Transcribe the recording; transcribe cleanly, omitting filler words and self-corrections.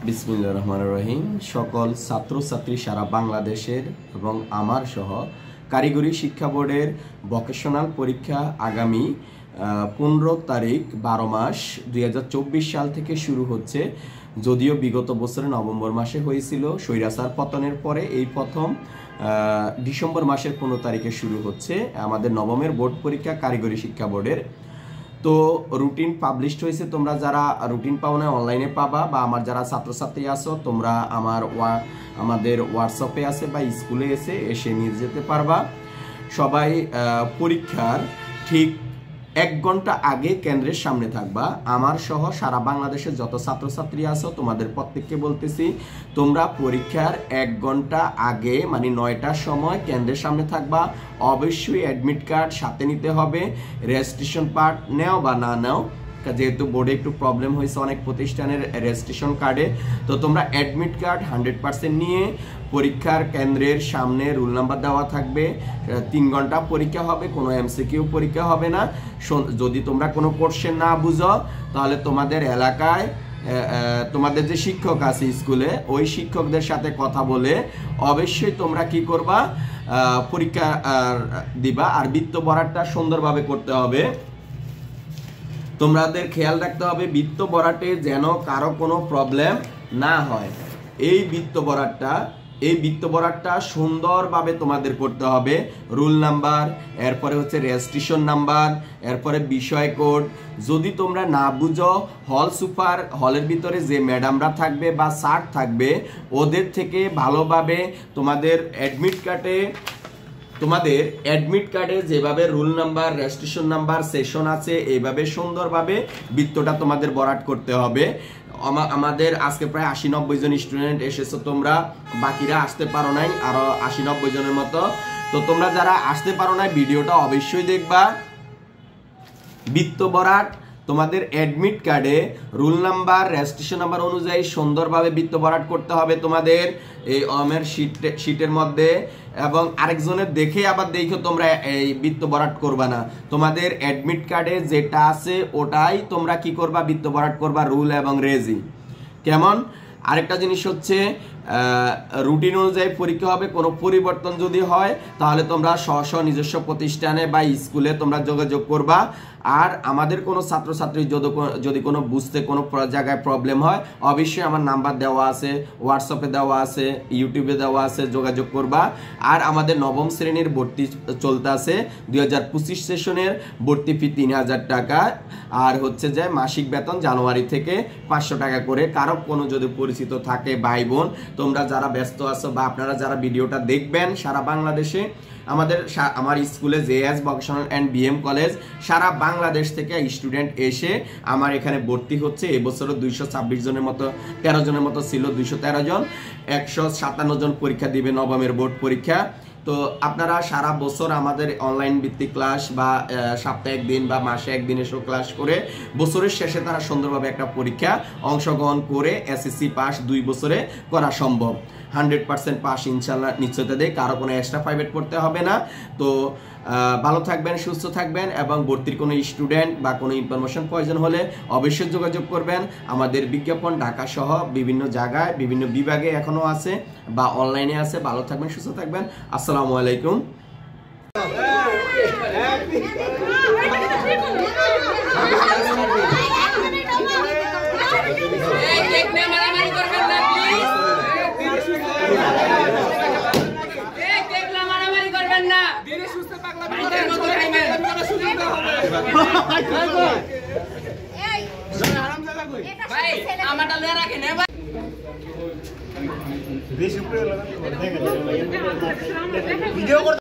বিসমিল্লাহির রহমানির রহিম। সকল ছাত্রছাত্রী সারা বাংলাদেশের এবং আমার সহ কারিগরি শিক্ষা বোর্ডের ভোকেশনাল পরীক্ষা আগামী 15 তারিখ 12 মাস 2024 সাল থেকে শুরু হচ্ছে। যদিও বিগত বছরে নভেম্বর মাসে হয়েছিল, স্বৈরাচার পতনের পরে এই প্রথম ডিসেম্বর মাসের 15 তারিখে শুরু হচ্ছে আমাদের নবমের বোর্ড পরীক্ষা কারিগরি শিক্ষা বোর্ডের। তো রুটিন পাবলিশড হয়েছে, তোমরা যারা রুটিন পাও না অনলাইনে পাবা, বা আমার যারা ছাত্রছাত্রী আছো তোমরা আমাদের হোয়াটসঅ্যাপে আছে বা স্কুলে এসে নিয়ে যেতে পারবা। সবাই পরীক্ষার ঠিক 1 ঘন্টা আগে কেন্দ্রের সামনে থাকবা। আমার সহ সারা বাংলাদেশের যত ছাত্রছাত্রী আছো তোমাদের প্রত্যেককে বলতেছি, তোমরা পরীক্ষার 1 ঘন্টা আগে মানে 9টার সময় কেন্দ্রের সামনে থাকবা। অবশ্যই অ্যাডমিট কার্ড সাথে নিতে হবে। রেজিস্ট্রেশন পার্ট নেও বা না নেও, যেহেতু বোর্ডে একটু প্রবলেম হয়েছে অনেক প্রতিষ্ঠানের রেজিস্ট্রেশন কার্ডে, তো তোমরা অ্যাডমিট কার্ড 100% নিয়ে পরীক্ষার কেন্দ্রের সামনে রুল নাম্বার দেওয়া থাকবে। 3 ঘন্টা পরীক্ষা হবে, কোনো এমসিকিউ পরীক্ষা হবে না। যদি তোমরা কোনো কোশ্চেন না বুঝো তাহলে তোমাদের এলাকায় তোমাদের যে শিক্ষক আছে স্কুলে, ওই শিক্ষকদের সাথে কথা বলে অবশ্যই তোমরা কি করবা, পরীক্ষা দিবা। আর বৃত্ত ভরাটটা সুন্দরভাবে করতে হবে। তোমাদের খেয়াল রাখতে হবে বৃত্ত ভরাটে যেন কারো কোনো প্রবলেম না হয়। এই বৃত্ত ভরাটটা সুন্দরভাবে তোমাদের করতে হবে। রুল নাম্বার, এরপরে হচ্ছে রেজিস্ট্রেশন নাম্বার, এরপরে বিষয় কোড। যদি তোমরা না বুঝো, হল সুপার, হলের ভিতরে যে ম্যাডামরা থাকবে বা স্যার থাকবে, ওদের থেকে ভালোভাবে তোমাদের অ্যাডমিট কার্ডে যেভাবে rule number, registration number, session আছে, এইভাবে সুন্দরভাবে বৃত্তটা তোমাদের ভরাট করতে হবে। আমাদের আজকে প্রায় 80-90 জন স্টুডেন্ট এসেছো, তোমরা বাকিরা আসতে পারো নাই, আরো 80-90 জনের মতো। তো তোমরা যারা আসতে পারো নাই ভিডিওটা অবশ্যই দেখবা। বৃত্ত ভরাট তোমাদের অ্যাডমিট কার্ডে রুল নাম্বার, রেজিস্ট্রেশন নাম্বার অনুযায়ী সুন্দরভাবে বৃত্ত ভরাট করতে হবে তোমাদের এই অমের শীটের মধ্যে। এবং আরেকজনের দেখে আবার দেখো তোমরা এই বৃত্ত ভরাট করবা না। তোমাদের অ্যাডমিট কার্ডে যেটা আছে ওটাই তোমরা কি করবা, বৃত্ত ভরাট করবা, রুল এবং রেজি। কেমন? আরেকটা জিনিস হচ্ছে রুটিন অনুযায়ী পরীক্ষা হবে। কোনো পরিবর্তন যদি হয় তাহলে তোমরা স্ব নিজস্ব প্রতিষ্ঠানে বা স্কুলে তোমরা যোগাযোগ করবা। আর আমাদের কোনো ছাত্রছাত্রী যদি কোনো বুঝতে কোনো জায়গায় প্রবলেম হয়, অবশ্যই আমার নাম্বার দেওয়া আছে, হোয়াটসঅ্যাপে দেওয়া আছে, ইউটিউবে দেওয়া আছে, যোগাযোগ করবা। আর আমাদের নবম শ্রেণীর ভর্তি চলতে আছে। 2025 সেশনের ভর্তি ফি 3000 টাকা। আর হচ্ছে যে মাসিক বেতন জানুয়ারি থেকে 500 টাকা করে। কারো কোনো যদি পরিচিত থাকে ভাই বোন, তোমরা যারা ব্যস্ত আছো বা আপনারা যারা ভিডিওটা দেখবেন সারা বাংলাদেশে, আমার স্কুলে JS vocational and BM college সারা বাংলাদেশ থেকে স্টুডেন্ট এসে আমার এখানে ভর্তি হচ্ছে। এবছরও 226 জনের মতো, 13 জনের মতো ছিল, 213 জন, 157 জন পরীক্ষা দিবে নবমের বোর্ড পরীক্ষা। তো আপনারা সারা বছর আমাদের অনলাইন ভিত্তিক ক্লাস বা সপ্তাহে 1 দিন বা মাসে 1 দিন এসেও ক্লাস করে বছরের শেষে তারা সুন্দরভাবে একটা পরীক্ষা অংশগ্রহণ করে এসএসসি পাস 2 বছরে করা সম্ভব। 100% পাস ইনশাল্লাহ নিশ্চয়তা দেয়, কারো কোনো এক্সট্রা প্রাইভেট পড়তে হবে না। তো ভালো থাকবেন, সুস্থ থাকবেন, এবং ভর্তির কোনো স্টুডেন্ট বা কোনো ইনফরমেশন প্রয়োজন হলে অবশ্যই যোগাযোগ করবেন। আমাদের বিজ্ঞাপন ঢাকা সহ বিভিন্ন জায়গায় বিভিন্ন বিভাগে এখনো আছে বা অনলাইনে আছে। ভালো থাকবেন, সুস্থ থাকবেন। আসসালামু আলাইকুম। ভিডিও